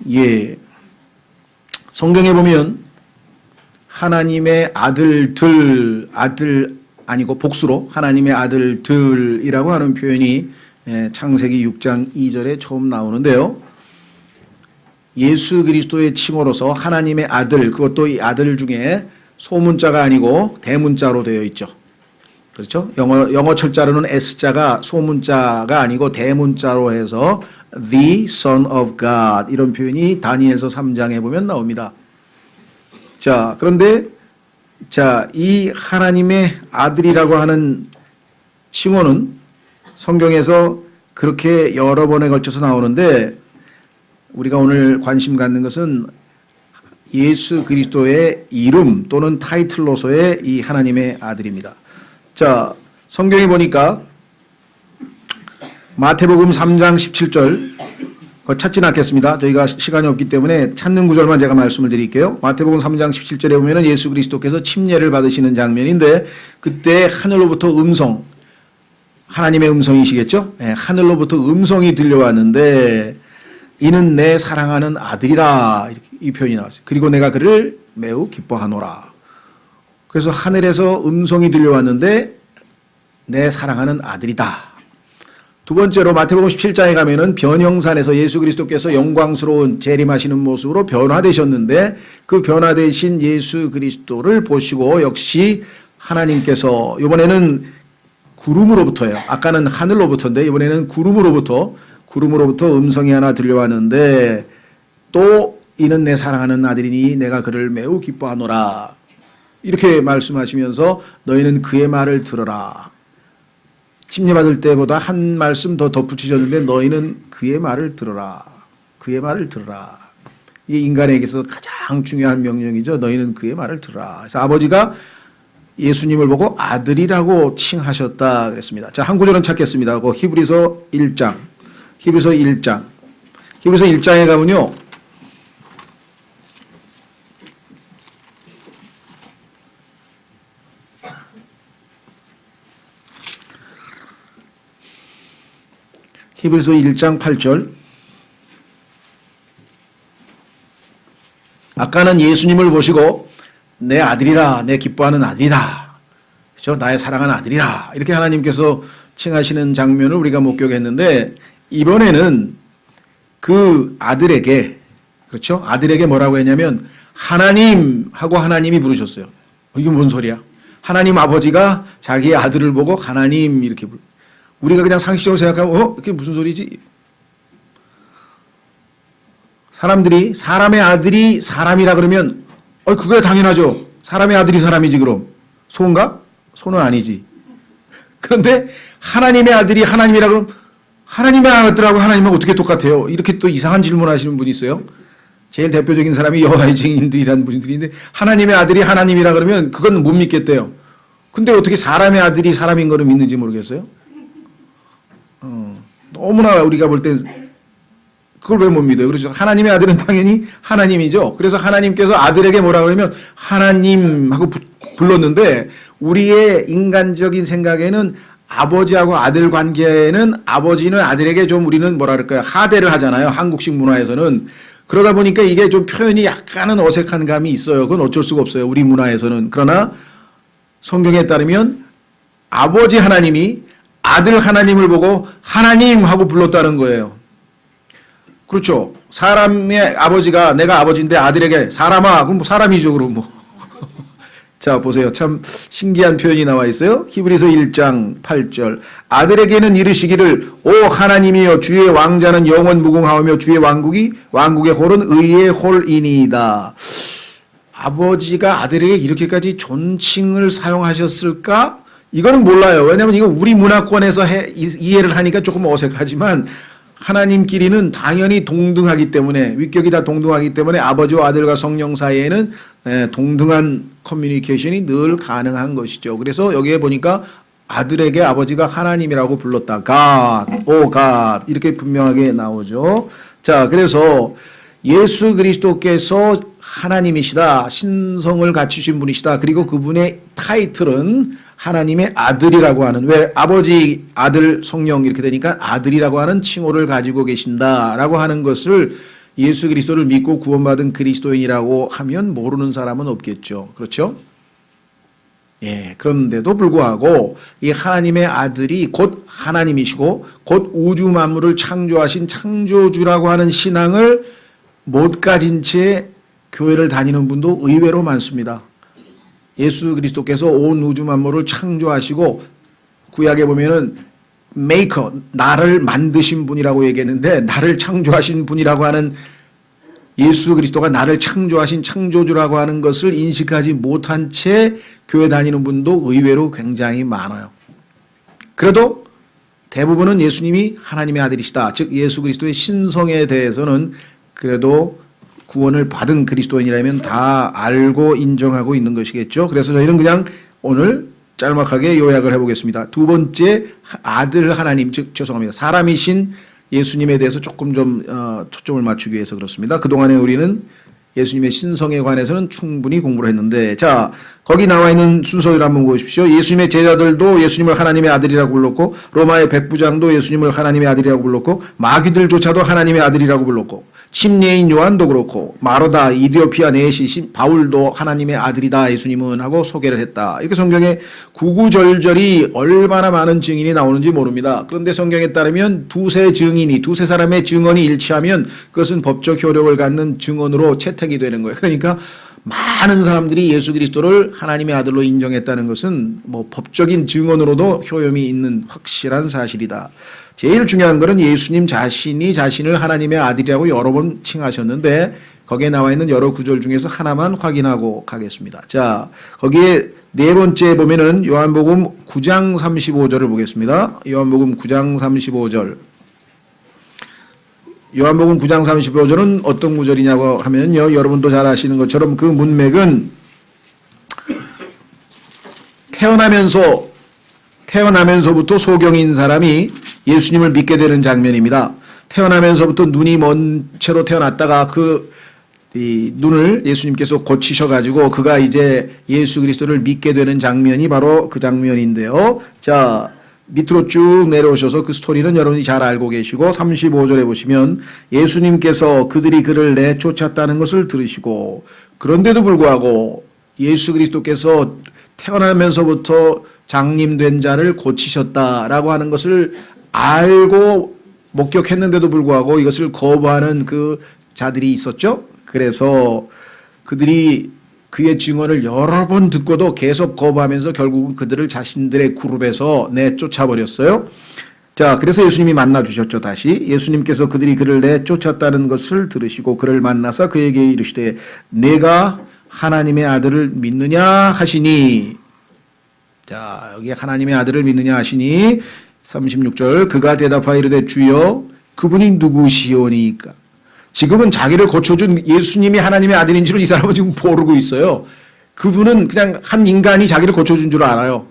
예. 성경에 보면 하나님의 아들 아니고 복수로 하나님의 아들들이라고 하는 표현이 창세기 6장 2절에 처음 나오는데요. 예수 그리스도의 칭호로서 하나님의 아들, 그것도 이 아들 중에 소문자가 아니고 대문자로 되어 있죠. 그렇죠? 영어 철자로는 S자가 소문자가 아니고 대문자로 해서 The Son of God 이런 표현이 다니엘서 3장에 보면 나옵니다. 자, 그런데 이 하나님의 아들이라고 하는 칭호는 성경에서 그렇게 여러 번에 걸쳐서 나오는데 우리가 오늘 관심 갖는 것은 예수 그리스도의 이름 또는 타이틀로서의 이 하나님의 아들입니다. 자, 성경에 보니까 마태복음 3장 17절 그거 찾진 않겠습니다. 저희가 시간이 없기 때문에 찾는 구절만 제가 말씀을 드릴게요. 마태복음 3장 17절에 보면 예수 그리스도께서 침례를 받으시는 장면인데 그때 하늘로부터 음성, 하나님의 음성이시겠죠? 네, 하늘로부터 음성이 들려왔는데 이는 내 사랑하는 아들이라 이 표현이 나왔어요. 그리고 내가 그를 매우 기뻐하노라. 그래서 하늘에서 음성이 들려왔는데 내 사랑하는 아들이다. 두 번째로 마태복음 17장에 가면은 변형산에서 예수 그리스도께서 영광스러운 재림하시는 모습으로 변화되셨는데 그 변화되신 예수 그리스도를 보시고 역시 하나님께서 이번에는 구름으로부터예요. 아까는 하늘로부터인데 이번에는 구름으로부터 음성이 하나 들려왔는데 또 이는 내 사랑하는 아들이니 내가 그를 매우 기뻐하노라. 이렇게 말씀하시면서 너희는 그의 말을 들어라. 침례받을 때보다 한 말씀 더 덧붙이셨는데 너희는 그의 말을 들어라. 그의 말을 들어라. 이게 인간에게서 가장 중요한 명령이죠. 너희는 그의 말을 들어라. 그래서 아버지가 예수님을 보고 아들이라고 칭하셨다 그랬습니다. 자, 한 구절은 찾겠습니다. 그 히브리서 1장. 히브리서 1장에 가면요. 히브리서 1장 8절. 아까는 예수님을 보시고 내 아들이라, 내 기뻐하는 아들이다. 그렇죠? 나의 사랑하는 아들이라. 이렇게 하나님께서 칭하시는 장면을 우리가 목격했는데 이번에는 그 아들에게, 그렇죠? 아들에게 뭐라고 했냐면 하나님 하고 하나님이 부르셨어요. 이게 뭔 소리야? 하나님 아버지가 자기의 아들을 보고 하나님 이렇게 우리가 그냥 상식적으로 생각하면 그게 무슨 소리지? 사람들이 사람의 아들이 사람이라 그러면 그거야 당연하죠. 사람의 아들이 사람이지 그럼. 소인가? 소는 아니지. 그런데 하나님의 아들이 하나님이라 그러면 하나님의 아들하고 하나님은 어떻게 똑같아요? 이렇게 또 이상한 질문 하시는 분이 있어요. 제일 대표적인 사람이 여호와의 증인들이라는 분들인데 하나님의 아들이 하나님이라 그러면 그건 못 믿겠대요. 근데 어떻게 사람의 아들이 사람인 거를 믿는지 모르겠어요. 너무나 우리가 볼 때 그걸 왜 못 믿어요? 그렇죠. 하나님의 아들은 당연히 하나님이죠. 그래서 하나님께서 아들에게 뭐라 그러면 하나님 하고 불렀는데 우리의 인간적인 생각에는 아버지하고 아들 관계는 아버지는 아들에게 좀 우리는 뭐라 그럴까요? 하대를 하잖아요. 한국식 문화에서는. 그러다 보니까 이게 좀 표현이 약간은 어색한 감이 있어요. 그건 어쩔 수가 없어요. 우리 문화에서는. 그러나 성경에 따르면 아버지 하나님이 아들 하나님을 보고 하나님 하고 불렀다는 거예요. 그렇죠. 사람의 아버지가 내가 아버지인데 아들에게 사람아 그럼 뭐 사람이죠. 그럼 뭐. 자 보세요. 참 신기한 표현이 나와 있어요. 히브리서 1장 8절 아들에게는 이르시기를 오 하나님이여 주의 왕자는 영원 무궁하오며 주의 왕국의 홀은 의의 홀이니이다. 아버지가 아들에게 이렇게까지 존칭을 사용하셨을까? 이거는 몰라요. 왜냐하면 이거 우리 문화권에서 이해를 하니까 조금 어색하지만 하나님끼리는 당연히 동등하기 때문에 위격이 다 동등하기 때문에 아버지와 아들과 성령 사이에는 동등한 커뮤니케이션이 늘 가능한 것이죠. 그래서 여기에 보니까 아들에게 아버지가 하나님이라고 불렀다. God, O God 이렇게 분명하게 나오죠. 자, 그래서 예수 그리스도께서 하나님이시다. 신성을 갖추신 분이시다. 그리고 그분의 타이틀은 하나님의 아들이라고 하는 왜 아버지, 아들, 성령 이렇게 되니까 아들이라고 하는 칭호를 가지고 계신다라고 하는 것을 예수 그리스도를 믿고 구원받은 그리스도인이라고 하면 모르는 사람은 없겠죠. 그렇죠? 예, 그런데도 불구하고 이 하나님의 아들이 곧 하나님이시고 곧 우주 만물을 창조하신 창조주라고 하는 신앙을 못 가진 채 교회를 다니는 분도 의외로 많습니다. 예수 그리스도께서 온 우주 만물을 창조하시고 구약에 보면은 메이커, 나를 만드신 분이라고 얘기했는데 나를 창조하신 분이라고 하는 예수 그리스도가 나를 창조하신 창조주라고 하는 것을 인식하지 못한 채 교회 다니는 분도 의외로 굉장히 많아요. 그래도 대부분은 예수님이 하나님의 아들이시다. 즉 예수 그리스도의 신성에 대해서는 그래도 구원을 받은 그리스도인이라면 다 알고 인정하고 있는 것이겠죠. 그래서 저희는 그냥 오늘 짤막하게 요약을 해보겠습니다. 두 번째 아들 하나님, 즉 죄송합니다. 사람이신 예수님에 대해서 조금 좀 초점을 맞추기 위해서 그렇습니다. 그동안에 우리는 예수님의 신성에 관해서는 충분히 공부를 했는데, 자, 거기 나와 있는 순서를 한번 보십시오. 예수님의 제자들도 예수님을 하나님의 아들이라고 불렀고, 로마의 백부장도 예수님을 하나님의 아들이라고 불렀고, 마귀들조차도 하나님의 아들이라고 불렀고, 침례인 요한도 그렇고, 마르다, 이디오피아 내시 바울도 하나님의 아들이다 예수님은 하고 소개를 했다. 이렇게 성경에 구구절절이 얼마나 많은 증인이 나오는지 모릅니다. 그런데 성경에 따르면 두세 사람의 증언이 일치하면 그것은 법적 효력을 갖는 증언으로 채택이 되는 거예요. 그러니까 많은 사람들이 예수 그리스도를 하나님의 아들로 인정했다는 것은 뭐 법적인 증언으로도 효용이 있는 확실한 사실이다. 제일 중요한 것은 예수님 자신이 자신을 하나님의 아들이라고 여러 번 칭하셨는데 거기에 나와 있는 여러 구절 중에서 하나만 확인하고 가겠습니다. 자, 거기에 네 번째 보면은 요한복음 9장 35절을 보겠습니다. 요한복음 9장 35절. 요한복음 9장 35절은 어떤 구절이냐고 하면요. 여러분도 잘 아시는 것처럼 그 문맥은 태어나면서부터 소경인 사람이 예수님을 믿게 되는 장면입니다. 태어나면서부터 눈이 먼 채로 태어났다가 이 눈을 예수님께서 고치셔가지고 그가 이제 예수 그리스도를 믿게 되는 장면이 바로 그 장면인데요. 자, 밑으로 쭉 내려오셔서 그 스토리는 여러분이 잘 알고 계시고 35절에 보시면 예수님께서 그들이 그를 내쫓았다는 것을 들으시고 그런데도 불구하고 예수 그리스도께서 태어나면서부터 장님된 자를 고치셨다라고 하는 것을 알고 목격했는데도 불구하고 이것을 거부하는 그 자들이 있었죠. 그래서 그들이 그의 증언을 여러 번 듣고도 계속 거부하면서 결국은 그들을 자신들의 그룹에서 내쫓아버렸어요. 자, 그래서 예수님이 만나 주셨죠. 다시 예수님께서 그들이 그를 내쫓았다는 것을 들으시고 그를 만나서 그에게 이르시되 내가 하나님의 아들을 믿느냐 하시니, 자, 여기 하나님의 아들을 믿느냐 하시니 36절 그가 대답하여 이르되 주여 그분이 누구시오니까. 지금은 자기를 고쳐준 예수님이 하나님의 아들인 줄 이 사람은 지금 모르고 있어요. 그분은 그냥 한 인간이 자기를 고쳐준 줄 알아요.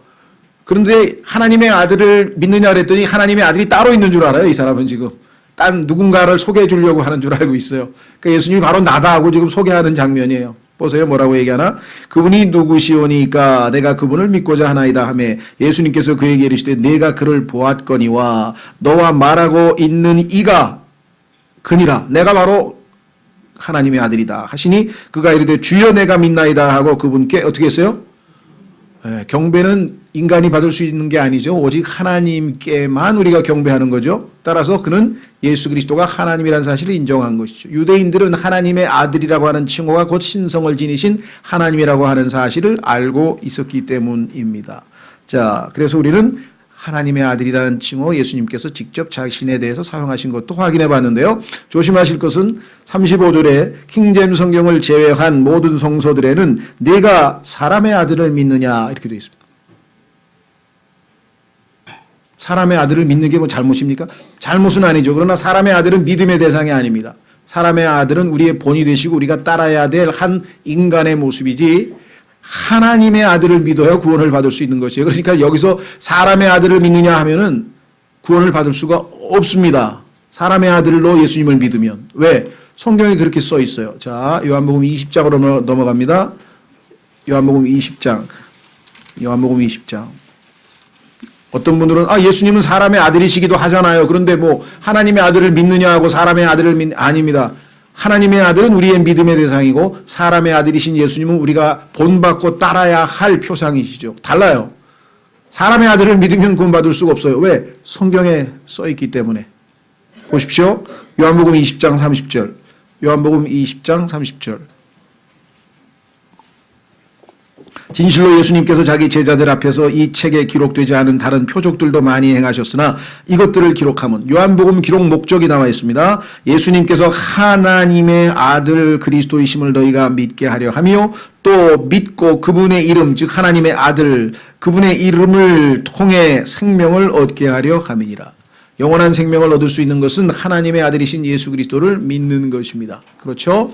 그런데 하나님의 아들을 믿느냐 그랬더니 하나님의 아들이 따로 있는 줄 알아요. 이 사람은 지금 딴 누군가를 소개해 주려고 하는 줄 알고 있어요. 그러니까 예수님이 바로 나다 하고 지금 소개하는 장면이에요. 보세요. 뭐라고 얘기하나? 그분이 누구시오니까 내가 그분을 믿고자 하나이다 하매 예수님께서 그에게 이르시되 내가 그를 보았거니와 너와 말하고 있는 이가 그니라. 내가 바로 하나님의 아들이다 하시니 그가 이르되 주여 내가 믿나이다 하고 그분께 어떻게 했어요? 경배는 인간이 받을 수 있는 게 아니죠. 오직 하나님께만 우리가 경배하는 거죠. 따라서 그는 예수 그리스도가 하나님이라는 사실을 인정한 것이죠. 유대인들은 하나님의 아들이라고 하는 칭호가 곧 신성을 지니신 하나님이라고 하는 사실을 알고 있었기 때문입니다. 자, 그래서 우리는 하나님의 아들이라는 칭호 예수님께서 직접 자신에 대해서 사용하신 것도 확인해 봤는데요. 조심하실 것은 35절에 킹제임스 성경을 제외한 모든 성서들에는 네가 사람의 아들을 믿느냐 이렇게 되어 있습니다. 사람의 아들을 믿는 게 뭐 잘못입니까? 잘못은 아니죠. 그러나 사람의 아들은 믿음의 대상이 아닙니다. 사람의 아들은 우리의 본이 되시고 우리가 따라야 될 한 인간의 모습이지 하나님의 아들을 믿어야 구원을 받을 수 있는 것이에요. 그러니까 여기서 사람의 아들을 믿느냐 하면은 구원을 받을 수가 없습니다. 사람의 아들로 예수님을 믿으면. 왜? 성경에 그렇게 써 있어요. 자, 요한복음 20장으로 넘어갑니다. 요한복음 20장. 어떤 분들은 예수님은 사람의 아들이시기도 하잖아요. 그런데 뭐 하나님의 아들을 믿느냐 하고 사람의 아들을 아닙니다. 하나님의 아들은 우리의 믿음의 대상이고 사람의 아들이신 예수님은 우리가 본받고 따라야 할 표상이시죠. 달라요. 사람의 아들을 믿으면 구원받을 수가 없어요. 왜? 성경에 써있기 때문에. 보십시오. 요한복음 20장 30절. 요한복음 20장 30절. 진실로 예수님께서 자기 제자들 앞에서 이 책에 기록되지 않은 다른 표적들도 많이 행하셨으나 이것들을 기록함은 요한복음 기록 목적이 나와 있습니다. 예수님께서 하나님의 아들 그리스도이심을 너희가 믿게 하려 하며 또 믿고 그분의 이름 즉 하나님의 아들 그분의 이름을 통해 생명을 얻게 하려 함이니라. 영원한 생명을 얻을 수 있는 것은 하나님의 아들이신 예수 그리스도를 믿는 것입니다. 그렇죠?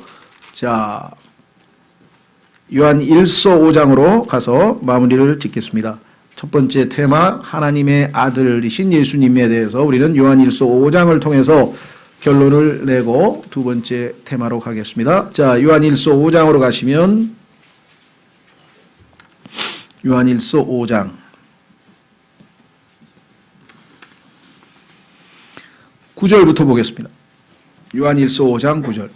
자, 요한 1서 5장으로 가서 마무리를 짓겠습니다. 첫 번째 테마 하나님의 아들이신 예수님에 대해서 우리는 요한 1서 5장을 통해서 결론을 내고 두 번째 테마로 가겠습니다. 자, 요한 1서 5장으로 가시면 요한 1서 5장 (9) 절부터 보겠습니다. 요한 1서 5장 9절.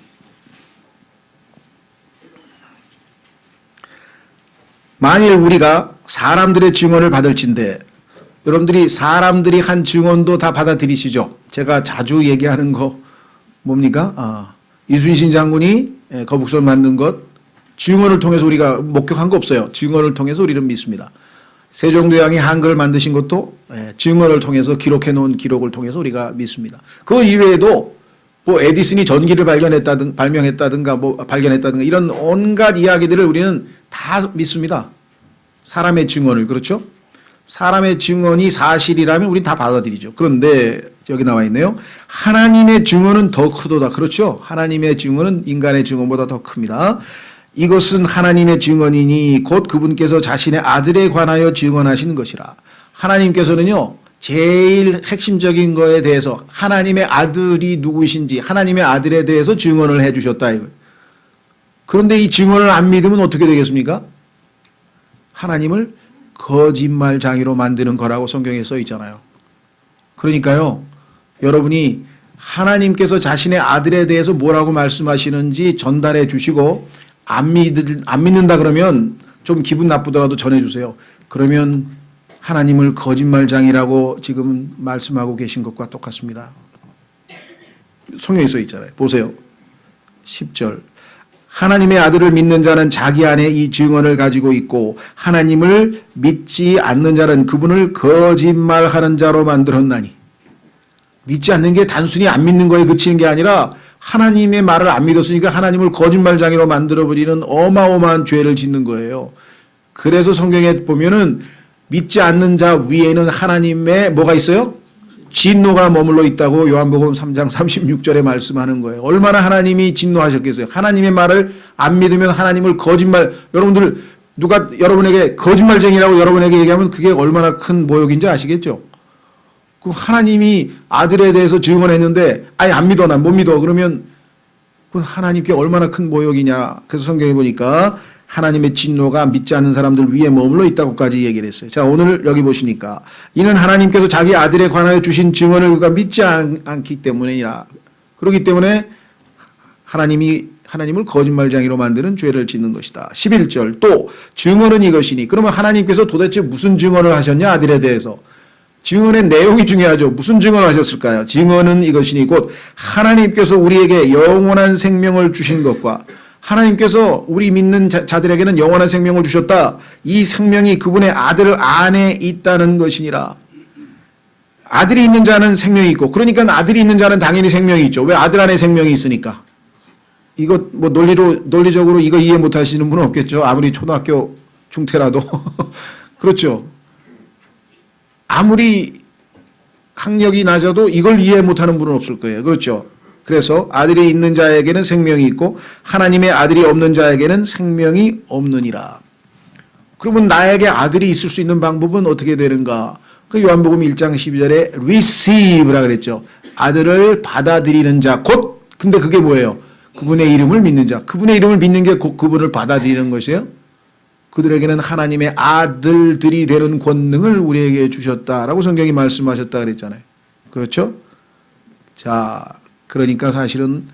만일 우리가 사람들의 증언을 받을진대, 여러분들이 사람들이 한 증언도 다 받아들이시죠? 제가 자주 얘기하는 거 뭡니까? 이순신 장군이 거북선 만든 것 증언을 통해서 우리가 목격한 거 없어요. 증언을 통해서 우리는 믿습니다. 세종대왕이 한글을 만드신 것도 증언을 통해서 기록해 놓은 기록을 통해서 우리가 믿습니다. 그 이외에도 뭐 에디슨이 전기를 발명했다든가 발견했다든가 이런 온갖 이야기들을 우리는 다 믿습니다. 사람의 증언을. 그렇죠? 사람의 증언이 사실이라면 우리는 다 받아들이죠. 그런데 여기 나와 있네요. 하나님의 증언은 더 크도다. 그렇죠? 하나님의 증언은 인간의 증언보다 더 큽니다. 이것은 하나님의 증언이니 곧 그분께서 자신의 아들에 관하여 증언하시는 것이라. 하나님께서는요. 제일 핵심적인 거에 대해서 하나님의 아들이 누구이신지 하나님의 아들에 대해서 증언을 해 주셨다. 이거. 그런데 이 증언을 안 믿으면 어떻게 되겠습니까? 하나님을 거짓말장이로 만드는 거라고 성경에 써 있잖아요. 그러니까요. 여러분이 하나님께서 자신의 아들에 대해서 뭐라고 말씀하시는지 전달해 주시고 안 믿는다 그러면 좀 기분 나쁘더라도 전해 주세요. 그러면 하나님을 거짓말장이라고 지금 말씀하고 계신 것과 똑같습니다. 성경에 써 있잖아요. 보세요. 10절. 하나님의 아들을 믿는 자는 자기 안에 이 증언을 가지고 있고 하나님을 믿지 않는 자는 그분을 거짓말하는 자로 만들었나니. 믿지 않는 게 단순히 안 믿는 거에 그치는 게 아니라 하나님의 말을 안 믿었으니까 하나님을 거짓말장이로 만들어버리는 어마어마한 죄를 짓는 거예요. 그래서 성경에 보면은 믿지 않는 자 위에는 하나님의 뭐가 있어요? 진노가 머물러 있다고 요한복음 3장 36절에 말씀하는 거예요. 얼마나 하나님이 진노하셨겠어요. 하나님의 말을 안 믿으면 하나님을 여러분들 누가 여러분에게 거짓말쟁이라고 여러분에게 얘기하면 그게 얼마나 큰 모욕인지 아시겠죠? 그럼 하나님이 아들에 대해서 증언했는데 아예 안 믿어 난 못 믿어 그러면 그건 하나님께 얼마나 큰 모욕이냐. 그래서 성경에 보니까 하나님의 진노가 믿지 않는 사람들 위에 머물러 있다고까지 얘기를 했어요. 자, 오늘 여기 보시니까 이는 하나님께서 자기 아들에 관하여 주신 증언을 그가 믿지 않기 때문이라. 그렇기 때문에 하나님을 거짓말장이로 만드는 죄를 짓는 것이다. 11절 또 증언은 이것이니. 그러면 하나님께서 도대체 무슨 증언을 하셨냐 아들에 대해서. 증언의 내용이 중요하죠. 무슨 증언을 하셨을까요? 증언은 이것이니 곧 하나님께서 우리에게 영원한 생명을 주신 것과 하나님께서 우리 믿는 자들에게는 영원한 생명을 주셨다. 이 생명이 그분의 아들 안에 있다는 것이니라. 아들이 있는 자는 생명이 있고 그러니까 아들이 있는 자는 당연히 생명이 있죠. 왜? 아들 안에 생명이 있으니까. 이거 뭐 논리적으로 이거 이해 못 하시는 분은 없겠죠. 아무리 초등학교 중퇴라도. 그렇죠. 아무리 학력이 낮아도 이걸 이해 못하는 분은 없을 거예요. 그렇죠. 그래서 아들이 있는 자에게는 생명이 있고 하나님의 아들이 없는 자에게는 생명이 없느니라. 그러면 나에게 아들이 있을 수 있는 방법은 어떻게 되는가? 그 요한복음 1장 12절에 receive라 그랬죠. 아들을 받아들이는 자 곧 근데 그게 뭐예요? 그분의 이름을 믿는 자. 그분의 이름을 믿는 게 곧 그분을 받아들이는 것이에요. 그들에게는 하나님의 아들들이 되는 권능을 우리에게 주셨다라고 성경이 말씀하셨다 그랬잖아요. 그렇죠? 자, 그러니까 사실은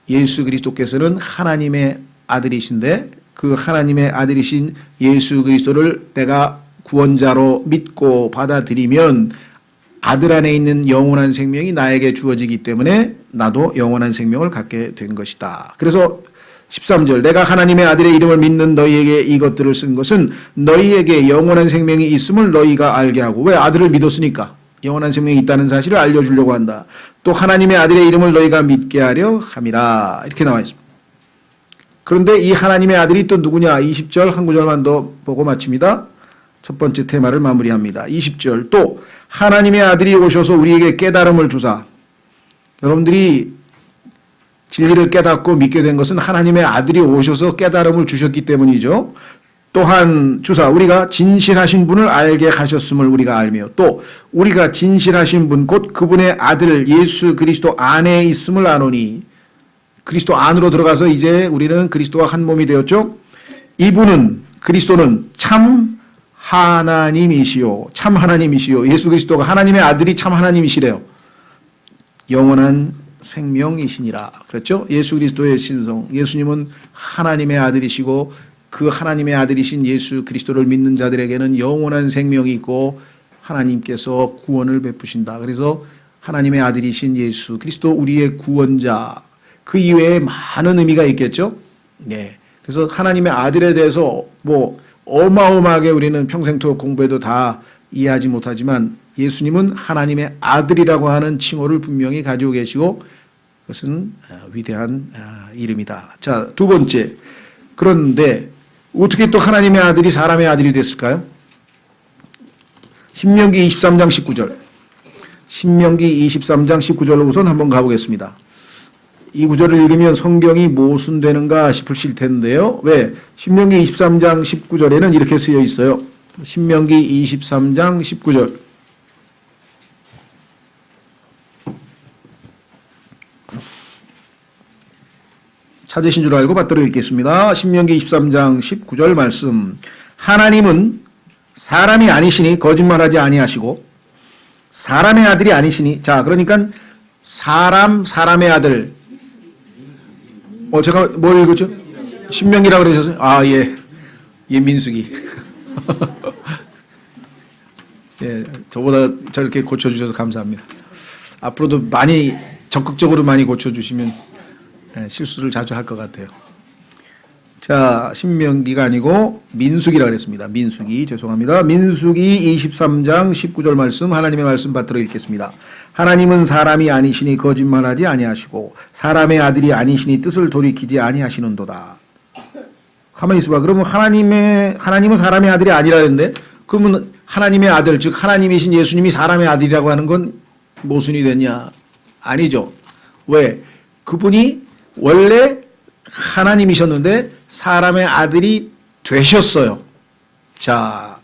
예수 그리스도께서는 하나님의 아들이신데 그 하나님의 아들이신 예수 그리스도를 내가 구원자로 믿고 받아들이면 아들 안에 있는 영원한 생명이 나에게 주어지기 때문에 나도 영원한 생명을 갖게 된 것이다. 그래서 13절 내가 하나님의 아들의 이름을 믿는 너희에게 이것들을 쓴 것은 너희에게 영원한 생명이 있음을 너희가 알게 하고, 왜? 아들을 믿었으니까 영원한 생명이 있다는 사실을 알려주려고 한다. 또 하나님의 아들의 이름을 너희가 믿게 하려 함이라, 이렇게 나와 있습니다. 그런데 이 하나님의 아들이 또 누구냐? 20절 한 구절만 더 보고 마칩니다. 첫 번째 테마를 마무리합니다. 20절 또 하나님의 아들이 오셔서 우리에게 깨달음을 주사. 여러분들이 진리를 깨닫고 믿게 된 것은 하나님의 아들이 오셔서 깨달음을 주셨기 때문이죠. 또한 주사 우리가 진실하신 분을 알게 하셨음을 우리가 알며, 또 우리가 진실하신 분 곧 그분의 아들 예수 그리스도 안에 있음을 아노니, 그리스도 안으로 들어가서 이제 우리는 그리스도와 한 몸이 되었죠. 이분은 그리스도는 참 하나님이시요, 참 하나님이시요. 예수 그리스도가 하나님의 아들이 참 하나님이시래요. 영원한 생명이시니라. 그렇죠? 예수 그리스도의 신성. 예수님은 하나님의 아들이시고 그 하나님의 아들이신 예수 그리스도를 믿는 자들에게는 영원한 생명이 있고 하나님께서 구원을 베푸신다. 그래서 하나님의 아들이신 예수 그리스도 우리의 구원자, 그 이외에 많은 의미가 있겠죠? 네. 그래서 하나님의 아들에 대해서 뭐 어마어마하게 우리는 평생토록 공부해도 다 이해하지 못하지만 예수님은 하나님의 아들이라고 하는 칭호를 분명히 가지고 계시고 그것은 위대한 이름이다. 자, 두 번째. 그런데 어떻게 또 하나님의 아들이 사람의 아들이 됐을까요? 신명기 23장 19절. 신명기 23장 19절로 우선 한번 가보겠습니다. 이 구절을 읽으면 성경이 모순되는가 싶으실 텐데요. 왜? 신명기 23장 19절에는 이렇게 쓰여 있어요. 신명기 23장 19절. 찾으신 줄 알고 받들어 읽겠습니다. 신명기 23장 19절 말씀. 하나님은 사람이 아니시니 거짓말하지 아니하시고 사람의 아들이 아니시니, 자, 그러니까 사람의 아들. 제가 뭘 읽었죠? 신명기라고 그러셨어요? 아, 예. 예, 민수기. 예, 저보다 저렇게 고쳐주셔서 감사합니다. 앞으로도 많이, 적극적으로 많이 고쳐주시면 실수를 자주 할 것 같아요. 자, 신명기가 아니고 민수기라고 그랬습니다. 민수기, 죄송합니다. 민수기 23장 19절 말씀, 하나님의 말씀 받들어 읽겠습니다. 하나님은 사람이 아니시니 거짓말하지 아니하시고 사람의 아들이 아니시니 뜻을 돌이키지 아니하시는도다. 가만히 있어봐. 그러면 하나님은 사람의 아들이 아니라 그랬는데, 그러면 하나님의 아들, 즉 하나님이신 예수님이 사람의 아들이라고 하는 건 모순이 됐냐? 아니죠. 왜? 그분이 원래 하나님이셨는데 사람의 아들이 되셨어요. 자,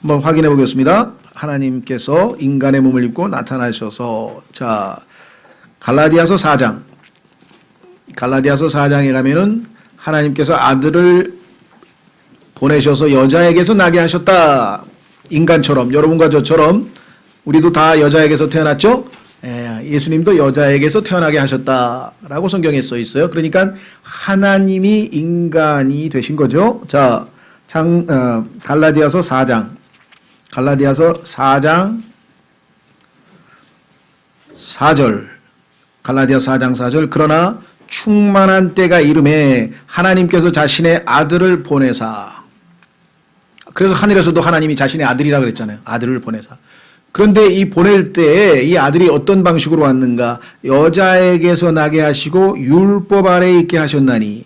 한번 확인해 보겠습니다. 하나님께서 인간의 몸을 입고 나타나셔서, 자, 갈라디아서 4장. 갈라디아서 4장에 가면은 하나님께서 아들을 보내셔서 여자에게서 나게 하셨다. 인간처럼, 여러분과 저처럼 우리도 다 여자에게서 태어났죠? 예수님도 여자에게서 태어나게 하셨다라고 성경에 써 있어요. 그러니까 하나님이 인간이 되신 거죠. 자, 갈라디아서 4장. 갈라디아서 4장 4절. 갈라디아서 4장 4절. 그러나 충만한 때가 이름에 하나님께서 자신의 아들을 보내사. 그래서 하늘에서도 하나님이 자신의 아들이라 그랬잖아요. 아들을 보내사. 그런데 이 보낼 때에 이 아들이 어떤 방식으로 왔는가? 여자에게서 나게 하시고 율법 아래에 있게 하셨나니.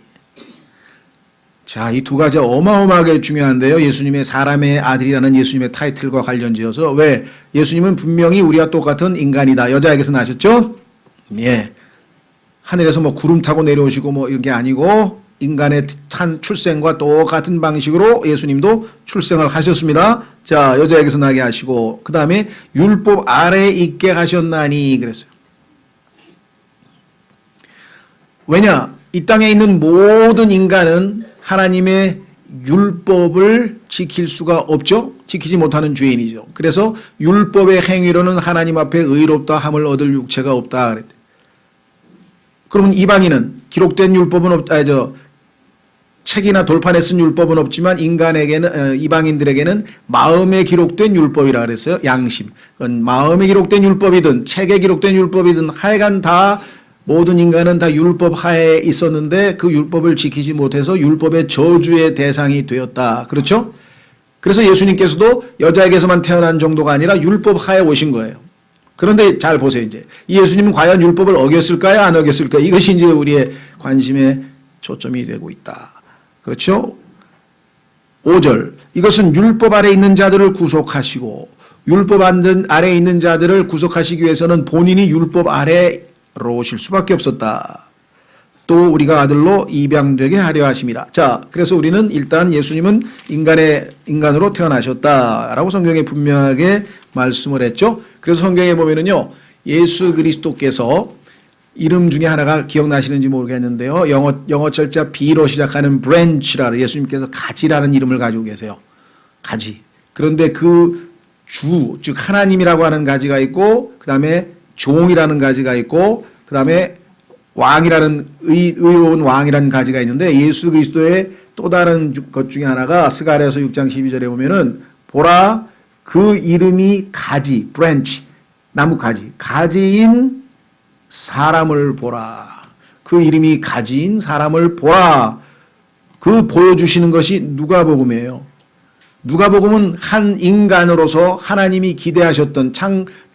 자, 이 두 가지 어마어마하게 중요한데요. 예수님의 사람의 아들이라는 예수님의 타이틀과 관련지어서. 왜? 예수님은 분명히 우리와 똑같은 인간이다. 여자에게서 나셨죠? 예. 하늘에서 뭐 구름 타고 내려오시고 뭐 이런 게 아니고 인간의 출생과 똑같은 방식으로 예수님도 출생을 하셨습니다. 자, 여자에게서 나게 하시고 그 다음에 율법 아래에 있게 하셨나니 그랬어요. 왜냐? 이 땅에 있는 모든 인간은 하나님의 율법을 지킬 수가 없죠. 지키지 못하는 죄인이죠. 그래서 율법의 행위로는 하나님 앞에 의롭다 함을 얻을 육체가 없다 그랬대요. 그러면 이방인은 기록된 율법은 책이나 돌판에 쓴 율법은 없지만 인간에게는 이방인들에게는 마음에 기록된 율법이라 그랬어요. 양심. 마음에 기록된 율법이든 책에 기록된 율법이든 하여간 다 모든 인간은 다 율법 하에 있었는데 그 율법을 지키지 못해서 율법의 저주의 대상이 되었다. 그렇죠? 그래서 예수님께서도 여자에게서만 태어난 정도가 아니라 율법 하에 오신 거예요. 그런데 잘 보세요. 이제 이 예수님은 과연 율법을 어겼을까요? 안 어겼을까요? 이것이 이제 우리의 관심의 초점이 되고 있다. 그렇죠? 5절. 이것은 율법 아래 있는 자들을 구속하시고 율법 아래 있는 자들을 구속하시기 위해서는 본인이 율법 아래로 오실 수밖에 없었다. 또 우리가 아들로 입양되게 하려 하심이라. 자, 그래서 우리는 일단 예수님은 인간으로 태어나셨다라고 성경에 분명하게 말씀을 했죠. 그래서 성경에 보면은요, 예수 그리스도께서 이름 중에 하나가 기억나시는지 모르겠는데요. 영어 철자 B로 시작하는 branch라 예수님께서 가지라는 이름을 가지고 계세요. 가지. 그런데 그 즉 하나님이라고 하는 가지가 있고 그 다음에 종이라는 가지가 있고 그 다음에 왕이라는 의로운 왕이라는 가지가 있는데 예수 그리스도의 또 다른 것 중에 하나가 스가랴서 6장 12절에 보면은 보라 그 이름이 가지, branch, 나무 가지, 가지인 사람을 보라. 그 이름이 가지인 사람을 보라. 그 보여주시는 것이 누가복음이에요. 누가복음은 한 인간으로서 하나님이 기대하셨던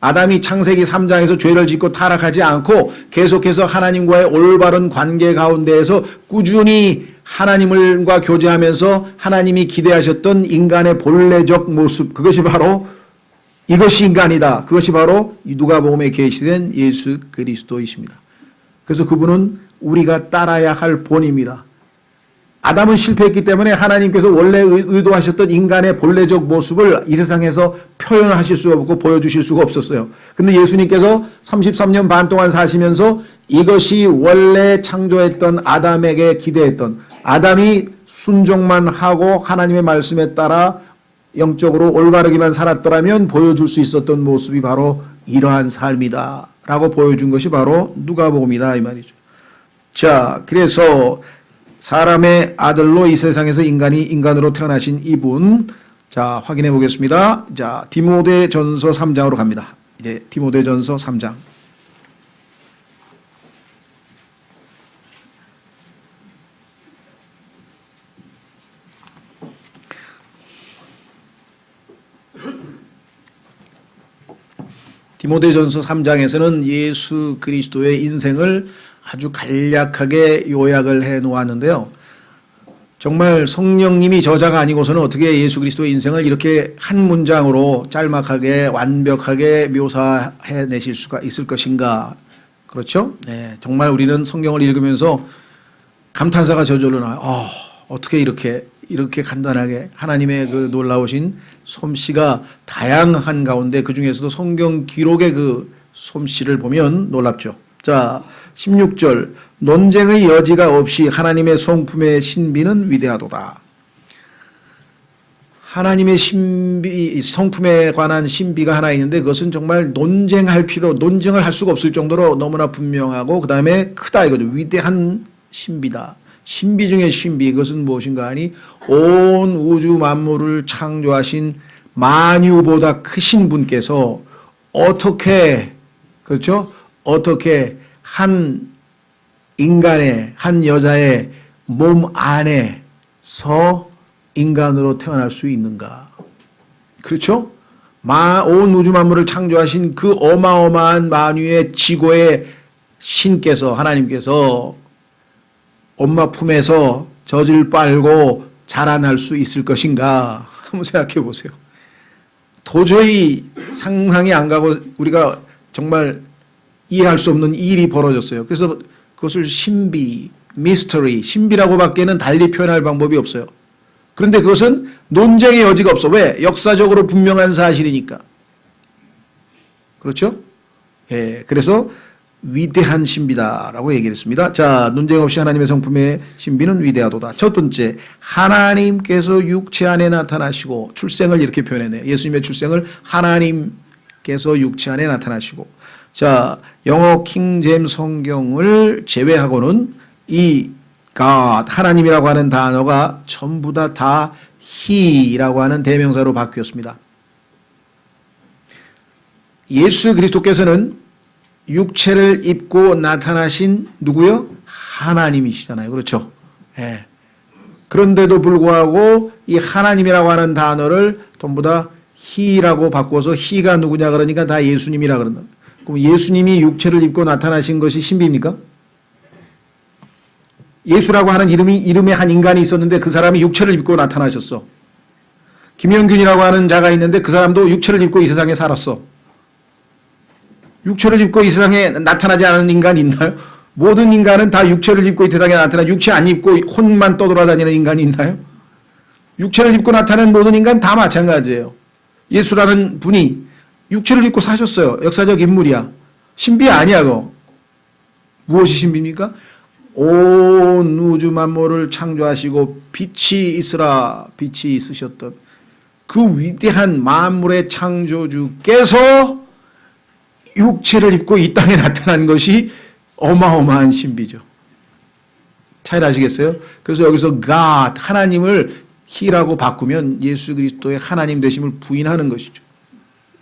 아담이 창세기 3장에서 죄를 짓고 타락하지 않고 계속해서 하나님과의 올바른 관계 가운데에서 꾸준히 하나님과 교제하면서 하나님이 기대하셨던 인간의 본래적 모습, 그것이 바로 이것이 인간이다. 그것이 바로 누가복음에 계시된 예수 그리스도이십니다. 그래서 그분은 우리가 따라야 할 본입니다. 아담은 실패했기 때문에 하나님께서 원래 의도하셨던 인간의 본래적 모습을 이 세상에서 표현하실 수가 없고 보여주실 수가 없었어요. 근데 예수님께서 33년 반 동안 사시면서 이것이 원래 창조했던 아담에게 기대했던 아담이 순종만 하고 하나님의 말씀에 따라 영적으로 올바르기만 살았더라면 보여줄 수 있었던 모습이 바로 이러한 삶이다 라고 보여준 것이 바로 누가복음이다 이 말이죠. 자, 그래서 사람의 아들로 이 세상에서 인간으로 태어나신 이분, 자, 확인해 보겠습니다. 자, 디모데전서 3장으로 갑니다. 이제 디모데전서 3장. 디모데전서 3장에서는 예수 그리스도의 인생을 아주 간략하게 요약을 해 놓았는데요. 정말 성령님이 저자가 아니고서는 어떻게 예수 그리스도의 인생을 이렇게 한 문장으로 짤막하게 완벽하게 묘사해 내실 수가 있을 것인가. 그렇죠? 네, 정말 우리는 성경을 읽으면서 감탄사가 저절로 나와요. 어떻게 이렇게 간단하게 하나님의 그 놀라우신 솜씨가 다양한 가운데 그 중에서도 성경 기록의 그 솜씨를 보면 놀랍죠. 자, 16절 논쟁의 여지가 없이 하나님의 성품의 신비는 위대하도다. 하나님의 신비, 성품에 관한 신비가 하나 있는데 그것은 정말 논쟁을 할 수가 없을 정도로 너무나 분명하고 그 다음에 크다 이거죠. 위대한 신비다. 신비 중의 신비, 그것은 무엇인가 하니 온 우주 만물을 창조하신 만유보다 크신 분께서 어떻게, 그렇죠? 어떻게 한 인간의, 한 여자의 몸 안에서 인간으로 태어날 수 있는가? 그렇죠? 온 우주 만물을 창조하신 그 어마어마한 만유의 지고의 신께서, 하나님께서 엄마 품에서 젖을 빨고 자라날 수 있을 것인가? 한번 생각해 보세요. 도저히 상상이 안 가고 우리가 정말 이해할 수 없는 일이 벌어졌어요. 그래서 그것을 신비, 미스터리, 신비라고 밖에는 달리 표현할 방법이 없어요. 그런데 그것은 논쟁의 여지가 없어. 왜? 역사적으로 분명한 사실이니까. 그렇죠? 예, 그래서 위대한 신비다라고 얘기를 했습니다. 자, 논쟁 없이 하나님의 성품의 신비는 위대하도다. 첫 번째, 하나님께서 육체 안에 나타나시고, 출생을 이렇게 표현해내요. 예수님의 출생을 하나님께서 육체 안에 나타나시고. 자, 영어 킹제임스 성경을 제외하고는 이 God, 하나님이라고 하는 단어가 전부 다 He라고 하는 대명사로 바뀌었습니다. 예수 그리스도께서는 육체를 입고 나타나신 누구요? 하나님이시잖아요. 그렇죠? 예. 그런데도 불구하고 이 하나님이라고 하는 단어를 전부 다 He라고 바꿔서 He가 누구냐 그러니까 다 예수님이라 그런다. 그럼 예수님이 육체를 입고 나타나신 것이 신비입니까? 예수라고 하는 이름의 한 인간이 있었는데 그 사람이 육체를 입고 나타나셨어. 김영균이라고 하는 자가 있는데 그 사람도 육체를 입고 이 세상에 살았어. 육체를 입고 이 세상에 나타나지 않은 인간이 있나요? 모든 인간은 다 육체를 입고 이 세상에 나타나 육체 안 입고 혼만 떠돌아다니는 인간이 있나요? 육체를 입고 나타나는 모든 인간 다 마찬가지예요. 예수라는 분이 육체를 입고 사셨어요. 역사적 인물이야. 신비 아니야 그거. 무엇이 신비입니까? 온 우주 만물을 창조하시고 빛이 있으라 빛이 있으셨던 그 위대한 만물의 창조주께서 육체를 입고 이 땅에 나타난 것이 어마어마한 신비죠. 차이를 아시겠어요? 그래서 여기서 God, 하나님을 He라고 바꾸면 예수 그리스도의 하나님 되심을 부인하는 것이죠.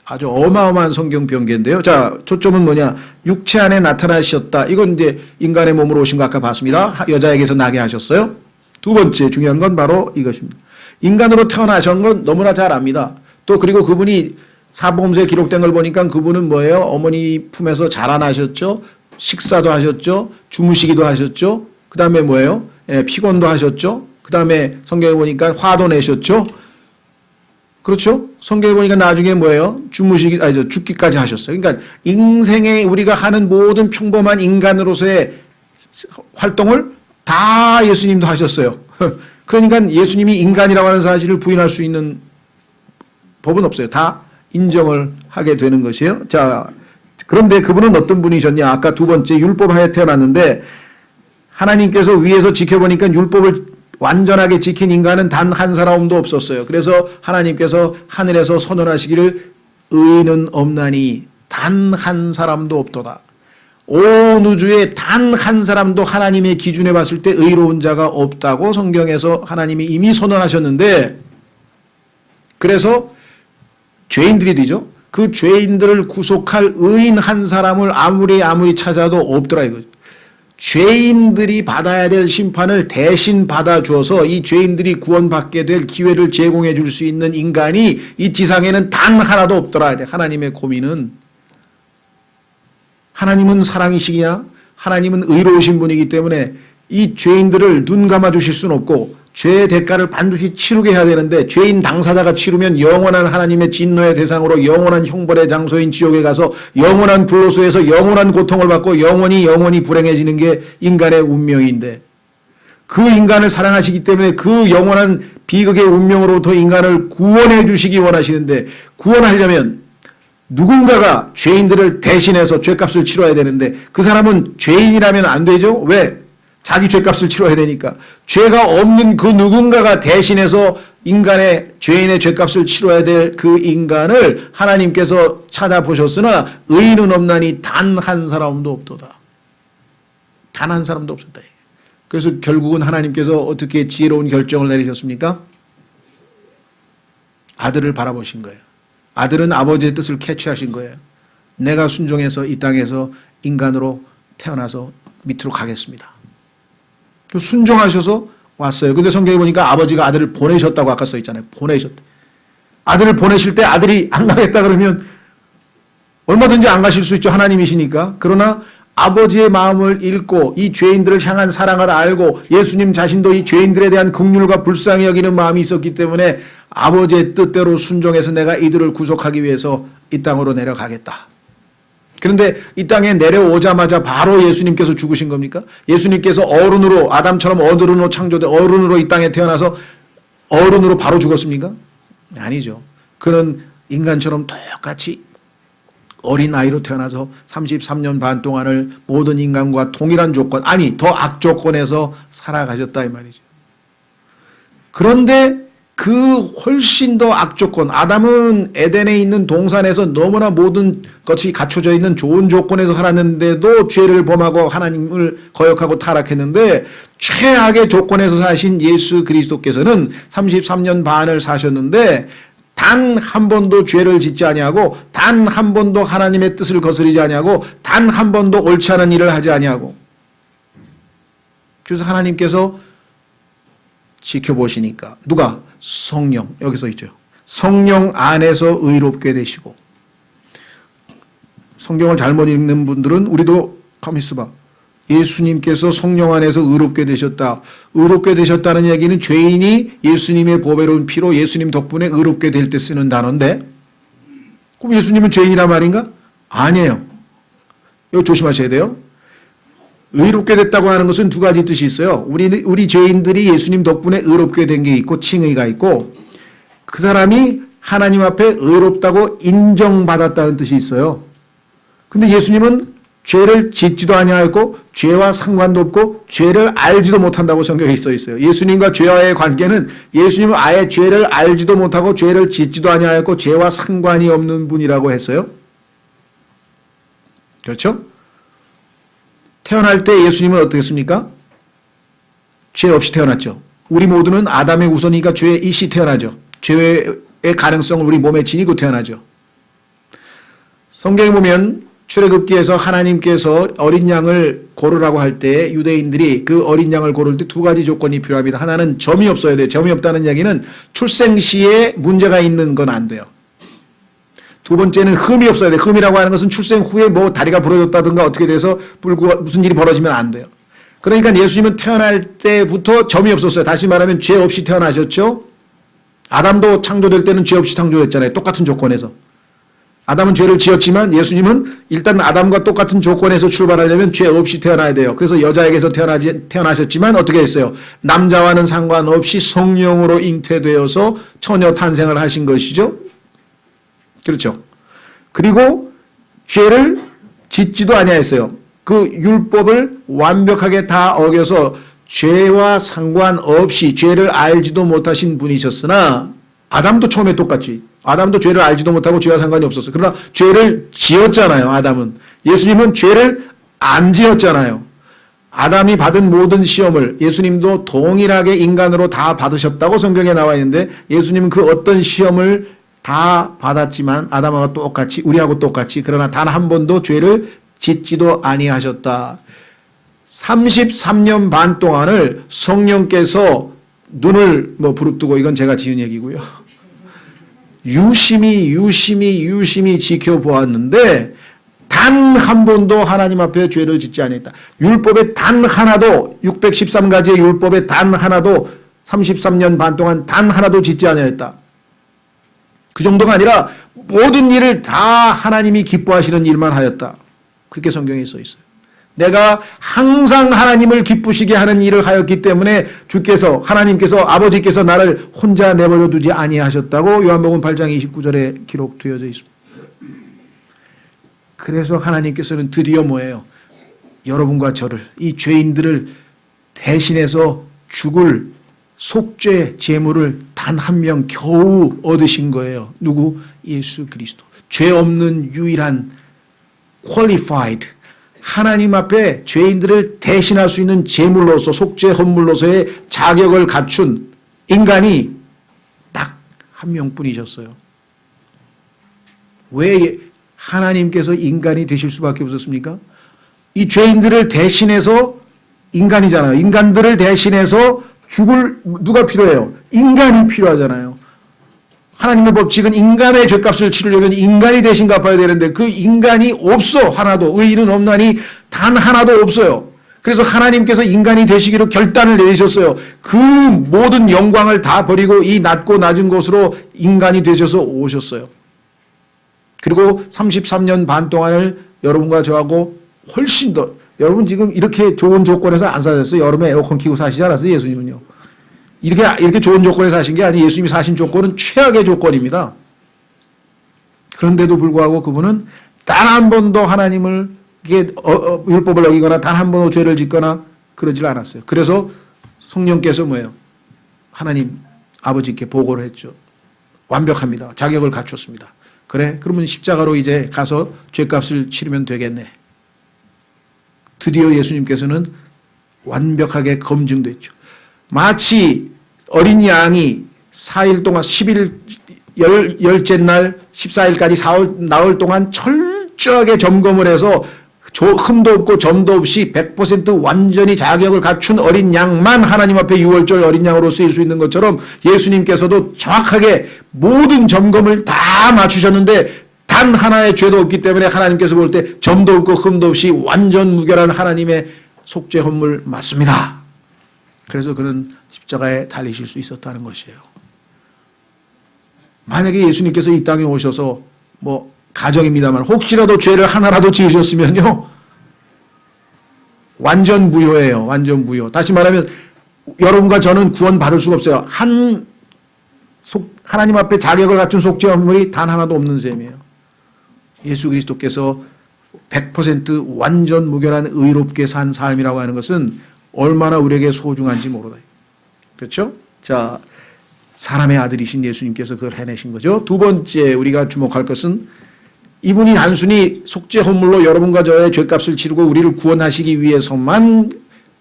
아주 어마어마한 성경 변개인데요. 자, 초점은 뭐냐? 육체 안에 나타나셨다. 이건 이제 인간의 몸으로 오신 거 아까 봤습니다. 여자에게서 나게 하셨어요. 두 번째 중요한 건 바로 이것입니다. 인간으로 태어나신 건 너무나 잘 압니다. 또 그리고 그분이 사복음서에 기록된 걸 보니까 그분은 뭐예요? 어머니 품에서 자라나셨죠. 식사도 하셨죠. 주무시기도 하셨죠. 그 다음에 뭐예요? 피곤도 하셨죠. 그 다음에 성경에 보니까 화도 내셨죠. 그렇죠? 성경에 보니까 나중에 뭐예요? 죽기까지 하셨어요. 그러니까 인생에 우리가 하는 모든 평범한 인간으로서의 활동을 다 예수님도 하셨어요. 그러니까 예수님이 인간이라고 하는 사실을 부인할 수 있는 법은 없어요. 다 인정을 하게 되는 것이에요. 자, 그런데 그분은 어떤 분이셨냐? 아까 두 번째 율법하에 태어났는데 하나님께서 위에서 지켜보니까 율법을 완전하게 지킨 인간은 단 한 사람도 없었어요. 그래서 하나님께서 하늘에서 선언하시기를 의인은 없나니 단 한 사람도 없도다. 온 우주에 단 한 사람도 하나님의 기준에 봤을 때 의로운 자가 없다고 성경에서 하나님이 이미 선언하셨는데 그래서 죄인들이 되죠. 그 죄인들을 구속할 의인 한 사람을 아무리 찾아도 없더라 이거죠. 죄인들이 받아야 될 심판을 대신 받아주어서 이 죄인들이 구원받게 될 기회를 제공해 줄 수 있는 인간이 이 지상에는 단 하나도 없더라. 하나님의 고민은 하나님은 사랑이시기야 하나님은 의로우신 분이기 때문에 이 죄인들을 눈 감아 주실 수는 없고 죄의 대가를 반드시 치르게 해야 되는데 죄인 당사자가 치르면 영원한 하나님의 진노의 대상으로 영원한 형벌의 장소인 지옥에 가서 영원한 불로소에서 영원한 고통을 받고 영원히 불행해지는 게 인간의 운명인데 그 인간을 사랑하시기 때문에 그 영원한 비극의 운명으로부터 인간을 구원해 주시기 원하시는데 구원하려면 누군가가 죄인들을 대신해서 죄값을 치러야 되는데 그 사람은 죄인이라면 안 되죠? 왜? 자기 죄값을 치러야 되니까. 죄가 없는 그 누군가가 대신해서 인간의 죄인의 죄값을 치러야 될 그 인간을 하나님께서 찾아보셨으나 의인은 없나니 단 한 사람도 없도다. 단 한 사람도 없었다. 그래서 결국은 하나님께서 어떻게 지혜로운 결정을 내리셨습니까? 아들을 바라보신 거예요. 아들은 아버지의 뜻을 캐치하신 거예요. 내가 순종해서 이 땅에서 인간으로 태어나서 밑으로 가겠습니다. 순종하셔서 왔어요. 근데 성경에 보니까 아버지가 아들을 보내셨다고 아까 써 있잖아요. 보내셨대. 아들을 보내실 때 아들이 안 가겠다 그러면 얼마든지 안 가실 수 있죠. 하나님이시니까. 그러나 아버지의 마음을 읽고 이 죄인들을 향한 사랑을 알고 예수님 자신도 이 죄인들에 대한 긍휼과 불쌍히 여기는 마음이 있었기 때문에 아버지의 뜻대로 순종해서 내가 이들을 구속하기 위해서 이 땅으로 내려가겠다. 그런데 이 땅에 내려오자마자 바로 예수님께서 죽으신 겁니까? 예수님께서 어른으로 아담처럼 어른으로 창조돼 어른으로 이 땅에 태어나서 어른으로 바로 죽었습니까? 아니죠. 그는 인간처럼 똑같이 어린아이로 태어나서 33년 반 동안을 모든 인간과 동일한 조건 아니 더 악조건에서 살아가셨다 이 말이죠. 그런데 그 훨씬 더 악조건, 아담은 에덴에 있는 동산에서 너무나 모든 것이 갖춰져 있는 좋은 조건에서 살았는데도 죄를 범하고 하나님을 거역하고 타락했는데, 최악의 조건에서 사신 예수 그리스도께서는 33년 반을 사셨는데 단 한 번도 죄를 짓지 아니하고, 단 한 번도 하나님의 뜻을 거스르지 아니하고, 단 한 번도 옳지 않은 일을 하지 아니하고. 그래서 하나님께서 지켜보시니까 누가? 성령, 여기서 있죠. 성령 안에서 의롭게 되시고. 성경을 잘못 읽는 분들은 우리도 가만히 있어봐. 예수님께서 성령 안에서 의롭게 되셨다. 의롭게 되셨다는 얘기는 죄인이 예수님의 보배로운 피로 예수님 덕분에 의롭게 될 때 쓰는 단어인데, 그럼 예수님은 죄인이란 말인가? 아니에요. 이거 조심하셔야 돼요. 의롭게 됐다고 하는 것은 두 가지 뜻이 있어요. 우리 죄인들이 예수님 덕분에 의롭게 된 게 있고, 칭의가 있고, 그 사람이 하나님 앞에 의롭다고 인정받았다는 뜻이 있어요. 근데 예수님은 죄를 짓지도 아니하였고, 죄와 상관도 없고, 죄를 알지도 못한다고 성경에 써 있어요. 예수님과 죄와의 관계는, 예수님은 아예 죄를 알지도 못하고, 죄를 짓지도 아니하였고, 죄와 상관이 없는 분이라고 했어요. 그렇죠? 태어날 때 예수님은 어떻겠습니까? 죄 없이 태어났죠. 우리 모두는 아담의 우선이니까 죄의 이씨 태어나죠. 죄의 가능성을 우리 몸에 지니고 태어나죠. 성경에 보면 출애굽기에서 하나님께서 어린 양을 고르라고 할 때 유대인들이 그 어린 양을 고를 때 두 가지 조건이 필요합니다. 하나는 점이 없어야 돼요. 점이 없다는 얘기는 출생 시에 문제가 있는 건 안 돼요. 두 번째는 흠이 없어야 돼요. 흠이라고 하는 것은 출생 후에 뭐 다리가 부러졌다든가 어떻게 돼서 무슨 일이 벌어지면 안 돼요. 그러니까 예수님은 태어날 때부터 점이 없었어요. 다시 말하면 죄 없이 태어나셨죠. 아담도 창조될 때는 죄 없이 창조했잖아요. 똑같은 조건에서. 아담은 죄를 지었지만 예수님은 일단 아담과 똑같은 조건에서 출발하려면 죄 없이 태어나야 돼요. 그래서 여자에게서 태어나셨지만 어떻게 했어요? 남자와는 상관없이 성령으로 잉태되어서 처녀 탄생을 하신 것이죠. 그렇죠. 그리고 죄를 짓지도 아니하였어요. 그 율법을 완벽하게 다 어겨서 죄와 상관없이 죄를 알지도 못하신 분이셨으나, 아담도 처음에 똑같지. 아담도 죄를 알지도 못하고 죄와 상관이 없었어요. 그러나 죄를 지었잖아요. 아담은. 예수님은 죄를 안 지었잖아요. 아담이 받은 모든 시험을 예수님도 동일하게 인간으로 다 받으셨다고 성경에 나와 있는데, 예수님은 그 어떤 시험을 다 받았지만 아담하고 똑같이, 우리하고 똑같이, 그러나 단 한 번도 죄를 짓지도 아니하셨다. 33년 반 동안을 성령께서 눈을 부릅뜨고, 이건 제가 지은 얘기고요, 유심히 지켜보았는데 단 한 번도 하나님 앞에 죄를 짓지 아니했다. 율법의 단 하나도, 613가지의 율법의 단 하나도 33년 반 동안 단 하나도 짓지 아니했다. 그 정도가 아니라 모든 일을 다 하나님이 기뻐하시는 일만 하였다. 그렇게 성경에 써 있어요. 내가 항상 하나님을 기쁘시게 하는 일을 하였기 때문에 주께서, 하나님께서, 아버지께서 나를 혼자 내버려 두지 아니하셨다고 요한복음 8장 29절에 기록되어져 있습니다. 그래서 하나님께서는 드디어 뭐예요? 여러분과 저를, 이 죄인들을 대신해서 죽을 속죄 제물을 단 한 명 겨우 얻으신 거예요. 누구? 예수 그리스도. 죄 없는 유일한 qualified, 하나님 앞에 죄인들을 대신할 수 있는 제물로서, 속죄 헌물로서의 자격을 갖춘 인간이 딱 한 명뿐이셨어요. 왜 하나님께서 인간이 되실 수밖에 없었습니까? 이 죄인들을 대신해서, 인간이잖아요. 인간들을 대신해서 죽을 누가 필요해요? 인간이 필요하잖아요. 하나님의 법칙은 인간의 죄값을 치르려면 인간이 대신 갚아야 되는데 그 인간이 없어. 하나도. 의인은 없나니 단 하나도 없어요. 그래서 하나님께서 인간이 되시기로 결단을 내리셨어요. 그 모든 영광을 다 버리고 이 낮고 낮은 곳으로 인간이 되셔서 오셨어요. 그리고 33년 반 동안을 여러분과 저하고 훨씬 더, 여러분 지금 이렇게 좋은 조건에서 안 사셨어요. 여름에 에어컨 켜고 사시지 않았어요, 예수님은요. 이렇게 좋은 조건에서 사신 게 아니에요. 예수님이 사신 조건은 최악의 조건입니다. 그런데도 불구하고 그분은 단 한 번도 하나님을 율법을 어기거나 단 한 번도 죄를 짓거나 그러질 않았어요. 그래서 성령께서 뭐예요? 하나님, 아버지께 보고를 했죠. 완벽합니다. 자격을 갖췄습니다. 그래? 그러면 십자가로 이제 가서 죄값을 치르면 되겠네. 드디어 예수님께서는 완벽하게 검증됐죠. 마치 어린 양이 4일 동안 10일 열째 날 14일까지 나흘 동안 철저하게 점검을 해서 흠도 없고 점도 없이 100% 완전히 자격을 갖춘 어린 양만 하나님 앞에 유월절 어린 양으로 쓰일 수 있는 것처럼 예수님께서도 정확하게 모든 점검을 다 맞추셨는데 단 하나의 죄도 없기 때문에 하나님께서 볼 때 점도 없고 흠도 없이 완전 무결한 하나님의 속죄 헌물 맞습니다. 그래서 그는 십자가에 달리실 수 있었다는 것이에요. 만약에 예수님께서 이 땅에 오셔서 가정입니다만 혹시라도 죄를 하나라도 지으셨으면요. 완전 무효예요. 완전 무효. 다시 말하면 여러분과 저는 구원받을 수가 없어요. 하나님 앞에 자격을 갖춘 속죄 헌물이 단 하나도 없는 셈이에요. 예수 그리스도께서 100% 완전 무결한 의롭게 산 삶이라고 하는 것은 얼마나 우리에게 소중한지 모르다. 그렇죠? 자, 사람의 아들이신 예수님께서 그걸 해내신 거죠. 두 번째 우리가 주목할 것은 이분이 단순히 속죄 헌물로 여러분과 저의 죄값을 치르고 우리를 구원하시기 위해서만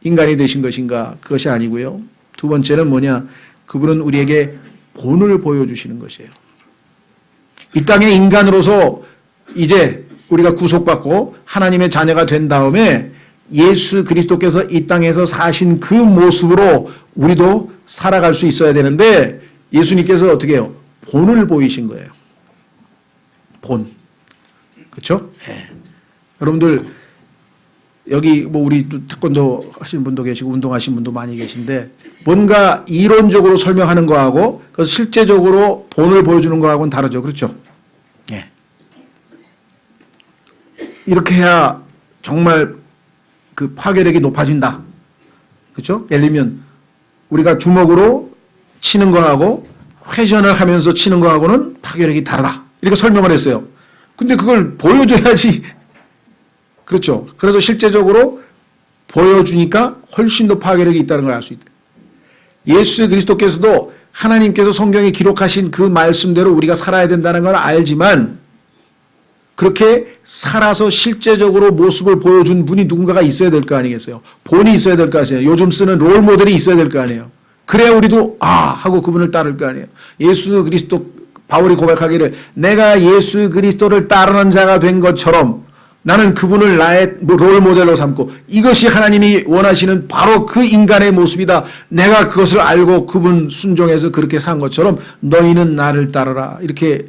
인간이 되신 것인가? 그것이 아니고요. 두 번째는 뭐냐? 그분은 우리에게 본을 보여주시는 것이에요. 이 땅의 인간으로서 이제 우리가 구속받고 하나님의 자녀가 된 다음에 예수 그리스도께서 이 땅에서 사신 그 모습으로 우리도 살아갈 수 있어야 되는데 예수님께서 어떻게 해요? 본을 보이신 거예요. 본. 그렇죠? 네. 여러분들 여기 우리 태권도 하시는 분도 계시고 운동하시는 분도 많이 계신데 뭔가 이론적으로 설명하는 거하고 그 실제적으로 본을 보여주는 거하고는 다르죠. 그렇죠? 네. 이렇게 해야 정말 그 파괴력이 높아진다. 그렇죠? 예를 들면 우리가 주먹으로 치는 거하고 회전을 하면서 치는 거하고는 파괴력이 다르다. 이렇게 설명을 했어요. 근데 그걸 보여줘야지. 그렇죠. 그래서 실제적으로 보여주니까 훨씬 더 파괴력이 있다는 걸 알 수 있다. 예수 그리스도께서도 하나님께서 성경에 기록하신 그 말씀대로 우리가 살아야 된다는 걸 알지만 그렇게 살아서 실제적으로 모습을 보여준 분이 누군가가 있어야 될 거 아니겠어요. 본이 있어야 될 거 아니에요. 요즘 쓰는 롤 모델이 있어야 될 거 아니에요. 그래야 우리도 하고 그분을 따를 거 아니에요. 예수 그리스도 바울이 고백하기를 내가 예수 그리스도를 따르는 자가 된 것처럼 나는 그분을 나의 롤 모델로 삼고 이것이 하나님이 원하시는 바로 그 인간의 모습이다. 내가 그것을 알고 그분 순종해서 그렇게 산 것처럼 너희는 나를 따르라. 이렇게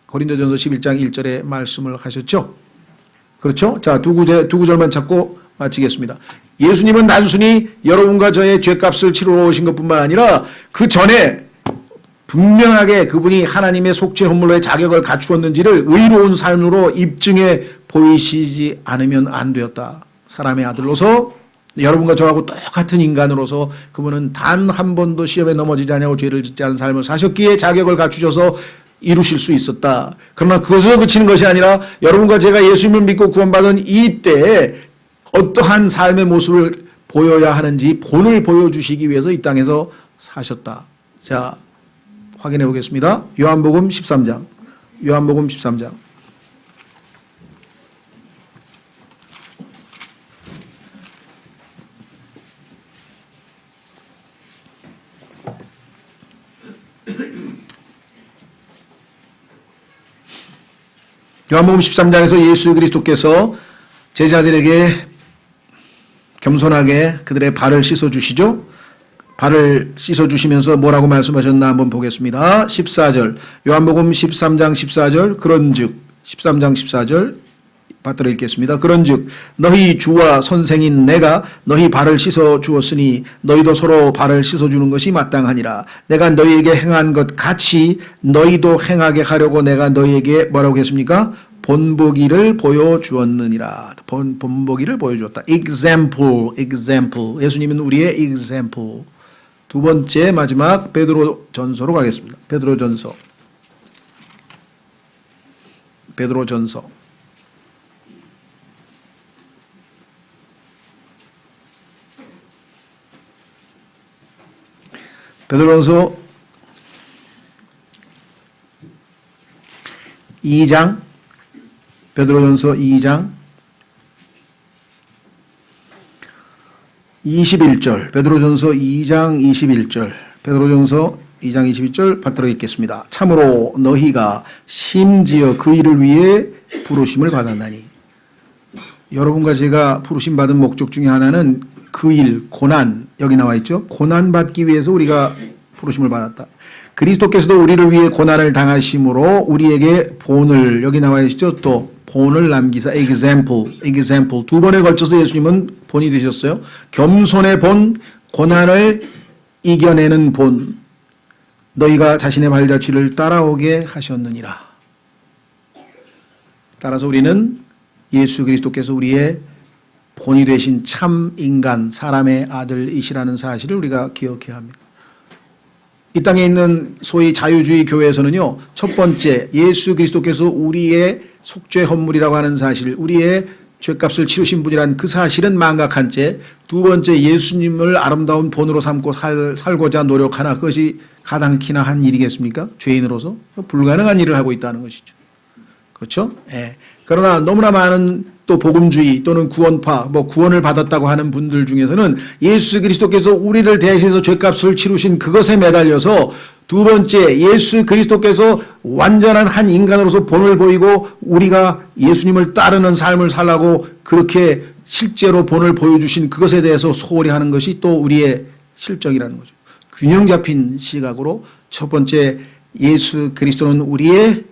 고린도전서 11장 1절에 말씀을 하셨죠. 그렇죠? 자, 두 구절만 찾고 마치겠습니다. 예수님은 단순히 여러분과 저의 죄값을 치르러 오신 것뿐만 아니라 그 전에 분명하게 그분이 하나님의 속죄 헌물로의 자격을 갖추었는지를 의로운 삶으로 입증해 보이시지 않으면 안 되었다. 사람의 아들로서 여러분과 저하고 똑같은 인간으로서 그분은 단 한 번도 시험에 넘어지지 않냐고 죄를 짓지 않은 삶을 사셨기에 자격을 갖추셔서 이루실 수 있었다. 그러나 그것으로 그치는 것이 아니라 여러분과 제가 예수님을 믿고 구원받은 이때에 어떠한 삶의 모습을 보여야 하는지 본을 보여주시기 위해서 이 땅에서 사셨다. 자, 확인해 보겠습니다. 요한복음 13장. 요한복음 13장. 요한복음 13장에서 예수 그리스도께서 제자들에게 겸손하게 그들의 발을 씻어주시죠. 발을 씻어주시면서 뭐라고 말씀하셨나 한번 보겠습니다. 14절 요한복음 13장 14절 그런즉 13장 14절 받들어 읽겠습니다. 그런즉 너희 주와 선생인 내가 너희 발을 씻어 주었으니 너희도 서로 발을 씻어 주는 것이 마땅하니라. 내가 너희에게 행한 것 같이 너희도 행하게 하려고 내가 너희에게 뭐라고 했습니까? 본보기를 보여주었느니라. 본보기를 보여주었다. example. 예수님은 우리의 example. 두 번째 마지막 베드로전서로 가겠습니다. 베드로전서. 베드로전서 2장, 베드로전서 2장 21절, 베드로전서 2장 21절, 베드로전서 2장 21절 받들어 읽겠습니다. 참으로 너희가 심지어 그 일을 위해 부르심을 받았나니. 여러분과 제가 부르심 받은 목적 중에 하나는 그 일, 고난, 여기 나와 있죠. 고난 받기 위해서 우리가 부르심을 받았다. 그리스도께서도 우리를 위해 고난을 당하심으로 우리에게 본을, 여기 나와 있죠. 또 본을 남기사, example. 두 번에 걸쳐서 예수님은 본이 되셨어요. 겸손의 본, 고난을 이겨내는 본. 너희가 자신의 발자취를 따라오게 하셨느니라. 따라서 우리는 예수 그리스도께서 우리의 본이 되신 참 인간, 사람의 아들이시라는 사실을 우리가 기억해야 합니다. 이 땅에 있는 소위 자유주의 교회에서는요, 첫 번째 예수 그리스도께서 우리의 속죄 헌물이라고 하는 사실, 우리의 죄값을 치르신 분이란 그 사실은 망각한 채, 두 번째 예수님을 아름다운 본으로 삼고 살고자 노력하나 그것이 가당키나 한 일이겠습니까? 죄인으로서 불가능한 일을 하고 있다는 것이죠. 그렇죠? 예. 그러나 너무나 많은 또 복음주의 또는 구원파, 구원을 받았다고 하는 분들 중에서는 예수 그리스도께서 우리를 대신해서 죄값을 치르신 그것에 매달려서 두 번째 예수 그리스도께서 완전한 한 인간으로서 본을 보이고 우리가 예수님을 따르는 삶을 살라고 그렇게 실제로 본을 보여주신 그것에 대해서 소홀히 하는 것이 또 우리의 실정이라는 거죠. 균형 잡힌 시각으로 첫 번째 예수 그리스도는 우리의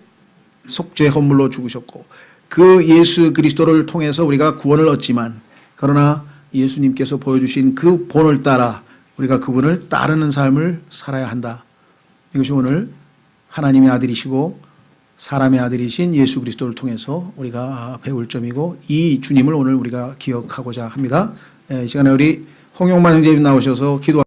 속죄 헌물로 죽으셨고 그 예수 그리스도를 통해서 우리가 구원을 얻지만 그러나 예수님께서 보여주신 그 본을 따라 우리가 그분을 따르는 삶을 살아야 한다. 이것이 오늘 하나님의 아들이시고 사람의 아들이신 예수 그리스도를 통해서 우리가 배울 점이고 이 주님을 오늘 우리가 기억하고자 합니다. 이 시간에 우리 홍용만 형제님 나오셔서 기도